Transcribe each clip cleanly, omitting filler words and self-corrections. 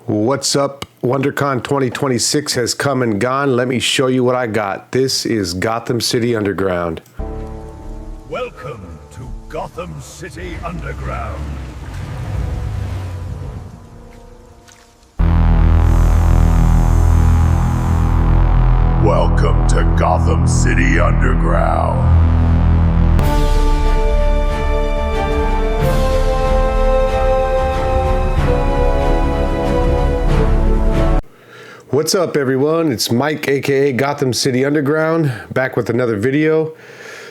What's up? WonderCon 2026 has come and gone. Let me show you what I got. This is Gotham City Underground. Welcome to Gotham City Underground. Welcome to Gotham City Underground. What's up, everyone? It's Mike, aka Gotham City Underground, back with another video.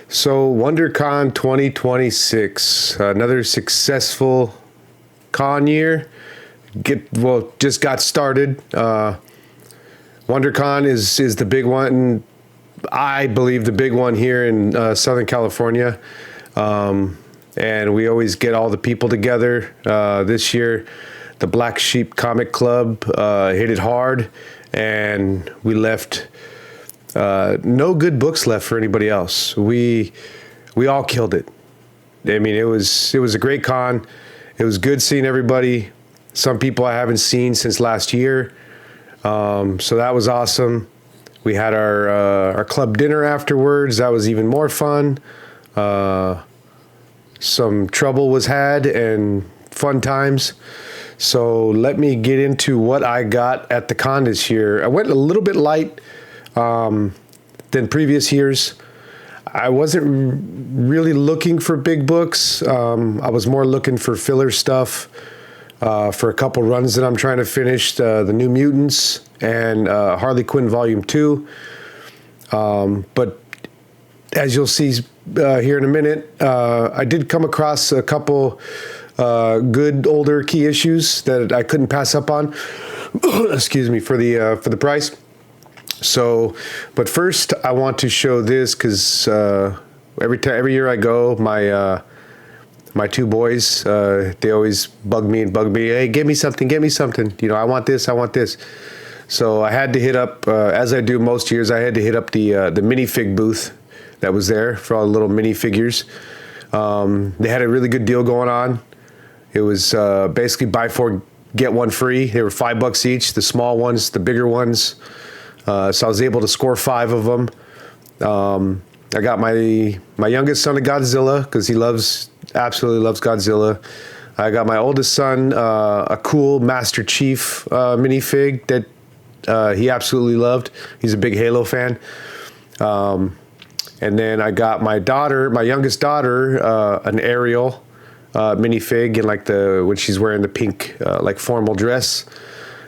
So, WonderCon 2026, another successful con year. Just got started. WonderCon is the big one. I believe the big one here in Southern California, and we always get all the people together. This year, the Black Sheep Comic Club hit it hard, and we left no good books left for anybody else. We all killed it. I mean, it was a great con. It was good seeing everybody. Some people I haven't seen since last year, so that was awesome. We had our club dinner afterwards. That was even more fun. Some trouble was had and fun times. So let me get into what I got at the con this year. I went a little bit light than previous years. I wasn't really looking for big books. I was more looking for filler stuff for a couple runs that I'm trying to finish, the New Mutants and Harley Quinn Volume 2. But as you'll see here in a minute, I did come across a couple good older key issues that I couldn't pass up on. Excuse me, for the price. So, but first I want to show this because every year I go, my two boys, they always bug me. Hey, get me something. You know, I want this. So I had to hit up, as I do most years, I had to hit up the minifig booth that was there for all the little minifigures. They had a really good deal going on. It was basically buy four, get one free. They were $5 each, the small ones, the bigger ones. So I was able to score 5 of them. I got my youngest son a Godzilla because he absolutely loves Godzilla. I got my oldest son a cool Master Chief minifig that he absolutely loved. He's a big Halo fan. And then I got my youngest daughter, an Ariel minifig, and when she's wearing the pink like formal dress.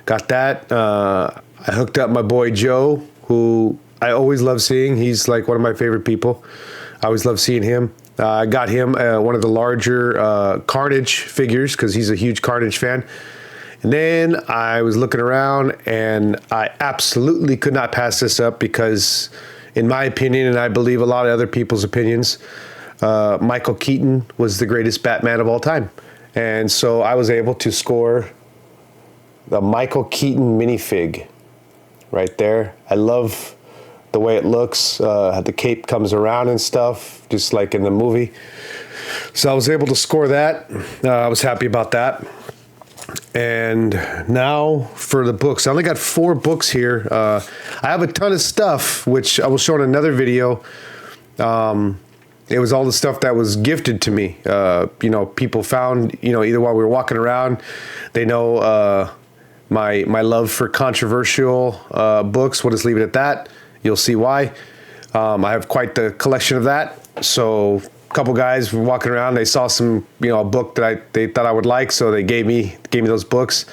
Got that. I hooked up my boy Joe, who I always love seeing. He's like one of my favorite people. I always love seeing him. I got him one of the larger Carnage figures because he's a huge Carnage fan. And then I was looking around, and I absolutely could not pass this up because, in my opinion, and I believe a lot of other people's opinions, Michael Keaton was the greatest Batman of all time. And so I was able to score the Michael Keaton minifig right there. I love the way it looks. The cape comes around and stuff, just like in the movie. So I was able to score that. I was happy about that. And now for the books. I only got 4 books here. I have a ton of stuff, which I will show in another video. It was all the stuff that was gifted to me. People found, either while we were walking around, they know my love for controversial books. We'll just leave it at that. You'll see why. I have quite the collection of that. So a couple guys were walking around. They saw some, a book that they thought I would like, so they gave me those books.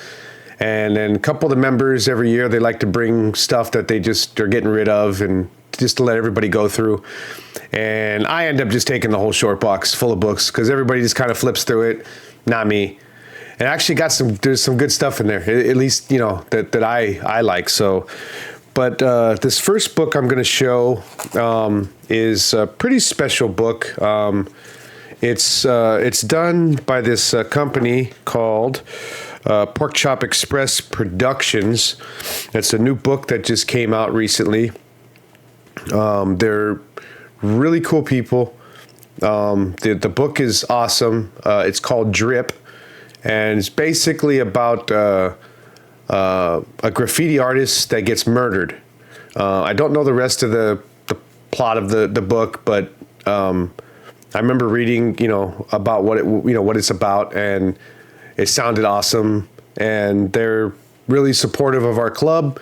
And then a couple of the members every year, they like to bring stuff that they just are getting rid of, and just to let everybody go through. And I end up just taking the whole short box full of books because everybody just kind of flips through it. Not me. And I actually there's some good stuff in there, at least, that I like. So, but this first book I'm going to show is a pretty special book. It's done by this company called Pork Chop Express Productions. It's a new book that just came out recently. They're really cool people. The book is awesome. It's called Drip, and it's basically about a graffiti artist that gets murdered. I don't know the rest of the plot of the book, but I remember reading, about what it's about, and it sounded awesome. And they're really supportive of our club,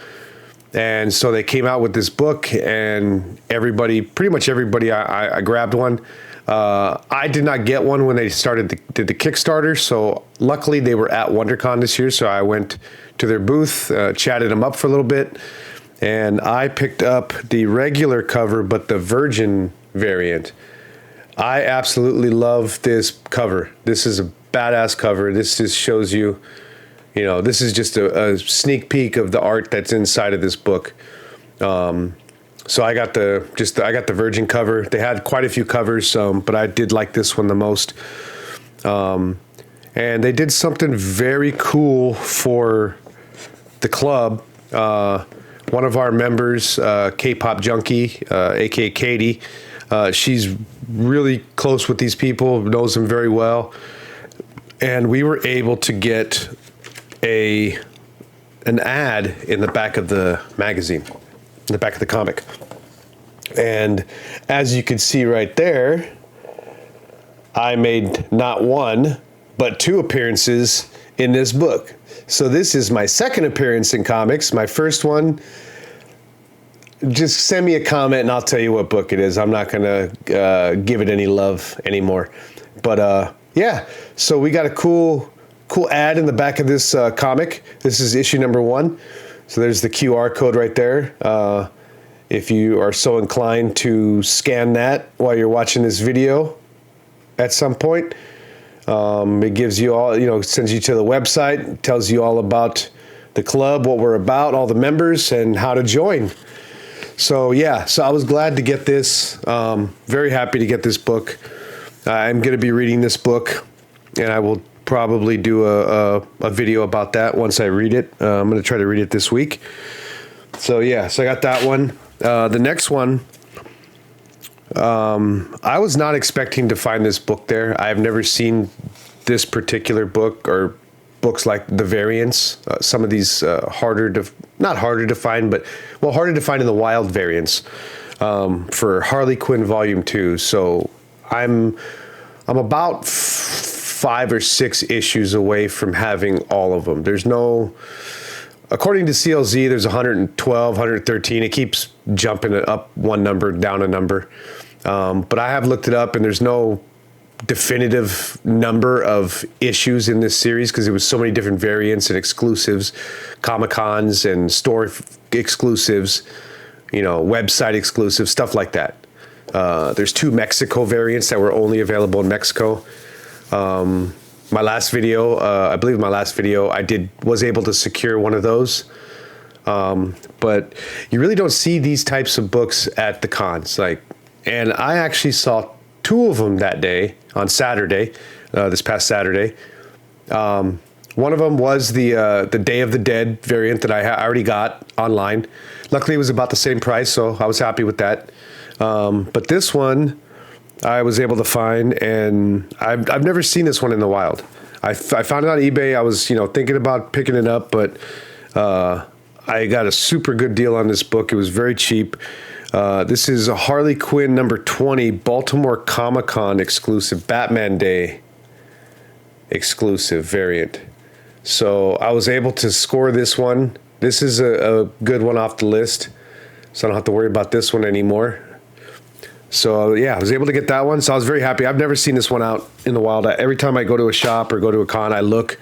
and so they came out with this book, and pretty much everybody, I grabbed one. I did not get one when they did the Kickstarter, so luckily they were at WonderCon this year, so I went to their booth, chatted them up for a little bit, and I picked up the regular cover, but the Virgin variant. I absolutely love this cover. This is a badass cover. This just shows you, this is just a sneak peek of the art that's inside of this book. So I got the Virgin cover. They had quite a few covers, but I did like this one the most. And they did something very cool for the club. One of our members, K-pop junkie, aka Katie, she's really close with these people, knows them very well, and we were able to get an ad in the back of the magazine, in the back of the comic. And as you can see right there, I made not one, but 2 appearances in this book. So this is my second appearance in comics. My first one, just send me a comment and I'll tell you what book it is. I'm not going to give it any love anymore. But yeah, so we got a cool ad in the back of this comic. This is issue number 1. So there's the QR code right there. If you are so inclined to scan that while you're watching this video at some point, it gives you all, sends you to the website, tells you all about the club, what we're about, all the members, and how to join. So yeah, so I was glad to get this. Very happy to get this book. I'm going to be reading this book, and I will probably do a video about that once I read it. I'm going to try to read it this week. So yeah, so I got that one. The next one, I was not expecting to find this book there. I've never seen this particular book or books like the variants. Some of these not harder to find, but harder to find in the wild variants for Harley Quinn Volume 2. So I'm about 5 or 6 issues away from having all of them. There's no, according to CLZ, there's 112, 113. It keeps jumping up one number, down a number. But I have looked it up, and there's no definitive number of issues in this series because there was so many different variants and exclusives, Comic-Cons and store exclusives, website exclusives, stuff like that. There's 2 Mexico variants that were only available in Mexico. My last video, I believe I was able to secure one of those. But you really don't see these types of books at the cons. And I actually saw 2 of them that day on Saturday, this past Saturday. One of them was the Day of the Dead variant that I already got online. Luckily, it was about the same price, so I was happy with that. But this one, I was able to find, and I've never seen this one in the wild. I found it on eBay. I was thinking about picking it up, but I got a super good deal on this book. It was very cheap. This is a Harley Quinn number 20 Baltimore Comic-Con exclusive, Batman Day exclusive variant. So I was able to score this one. This is a good one off the list, so I don't have to worry about this one anymore. So yeah, I was able to get that one. So I was very happy. I've never seen this one out in the wild. Every time I go to a shop or go to a con, I look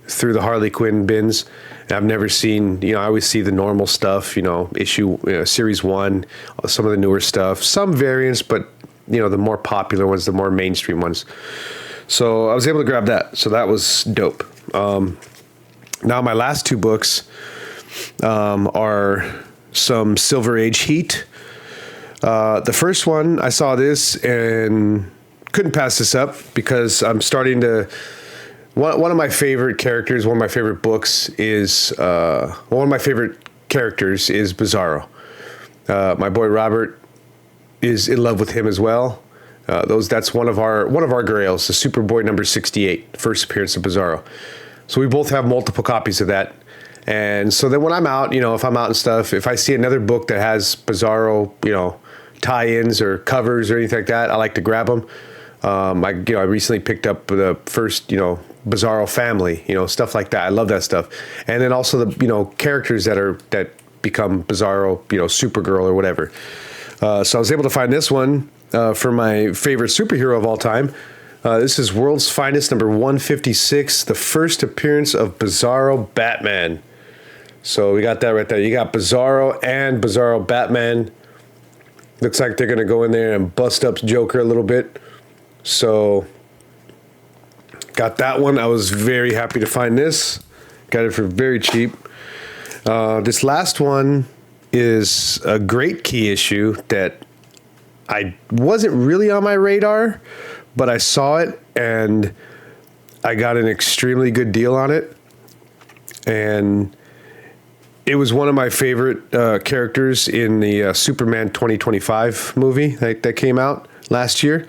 through the Harley Quinn bins. And I've never seen, I always see the normal stuff, issue, series 1, some of the newer stuff, some variants, but the more popular ones, the more mainstream ones. So I was able to grab that. So that was dope. Now my last 2 books are some Silver Age heat. The first one, I saw this and couldn't pass this up because I'm starting to. One of my favorite characters, one of my favorite books is one of my favorite characters is Bizarro. My boy Robert is in love with him as well. That's one of our grails, the Superboy number 68, first appearance of Bizarro. So we both have multiple copies of that. And so then when I'm out, if I'm out and stuff, if I see another book that has Bizarro, tie-ins or covers or anything like that, I like to grab them. I recently picked up the first, Bizarro family, stuff like that. I love that stuff. And then also the, characters that become Bizarro, Supergirl or whatever. So I was able to find this one for my favorite superhero of all time. This is World's Finest number 156, the first appearance of Bizarro Batman. So we got that right there. You got Bizarro and Bizarro Batman. Looks like they're going to go in there and bust up Joker a little bit. So got that one. I was very happy to find this. Got it for very cheap. This last one is a great key issue that I wasn't really on my radar, but I saw it and I got an extremely good deal on it. And it was one of my favorite characters in the Superman 2025 movie that came out last year.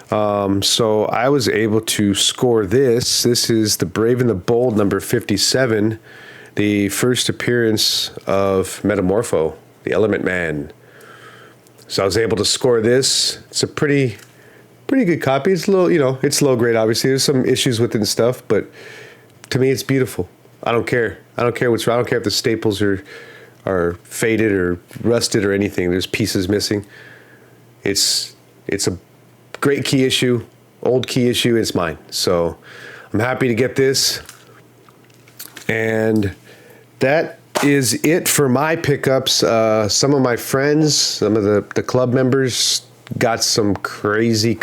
So I was able to score this. This is the Brave and the Bold number 57, the first appearance of Metamorpho, the Element Man. So I was able to score this. It's a pretty good copy. It's a little, it's low grade, obviously. There's some issues with it and stuff, but to me, it's beautiful. I don't care. I don't care what's wrong. I don't care if the staples are faded or rusted or anything. There's pieces missing. It's a great key issue, old key issue. It's mine. So I'm happy to get this. And that is it for my pickups. Some of my friends, some of the club members got some crazy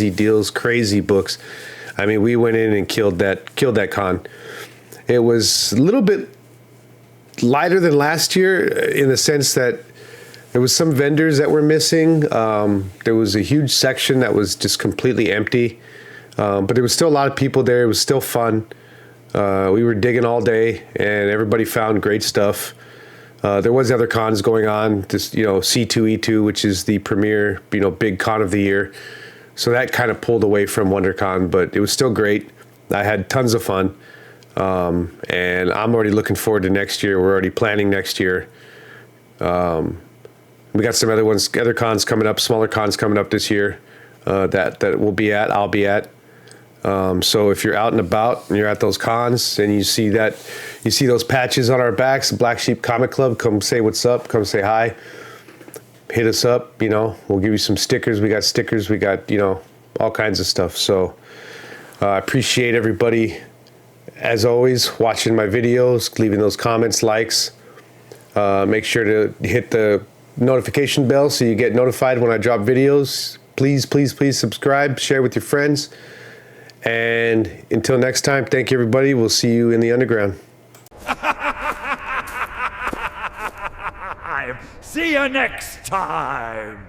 deals, crazy books. I mean, we went in and killed that con. It was a little bit lighter than last year in the sense that there was some vendors that were missing. There was a huge section that was just completely empty. But there was still a lot of people there. It was still fun. We were digging all day, and everybody found great stuff. There was other cons going on. This, C2E2, which is the premier, big con of the year. So that kind of pulled away from WonderCon, but it was still great. I had tons of fun. And I'm already looking forward to next year. We're already planning next year. We got some other cons coming up, smaller cons coming up this year that we'll be at, I'll be at. So if you're out and about and you're at those cons and you see those patches on our backs, Black Sheep Comic Club, come say what's up, come say hi, hit us up, we'll give you some stickers. We got stickers, we got, all kinds of stuff. So I appreciate everybody, as always, watching my videos, leaving those comments, likes. Make sure to hit the notification bell so you get notified when I drop videos. Please subscribe, share with your friends. And until next time, thank you, everybody. We'll see you in the underground. See you next time.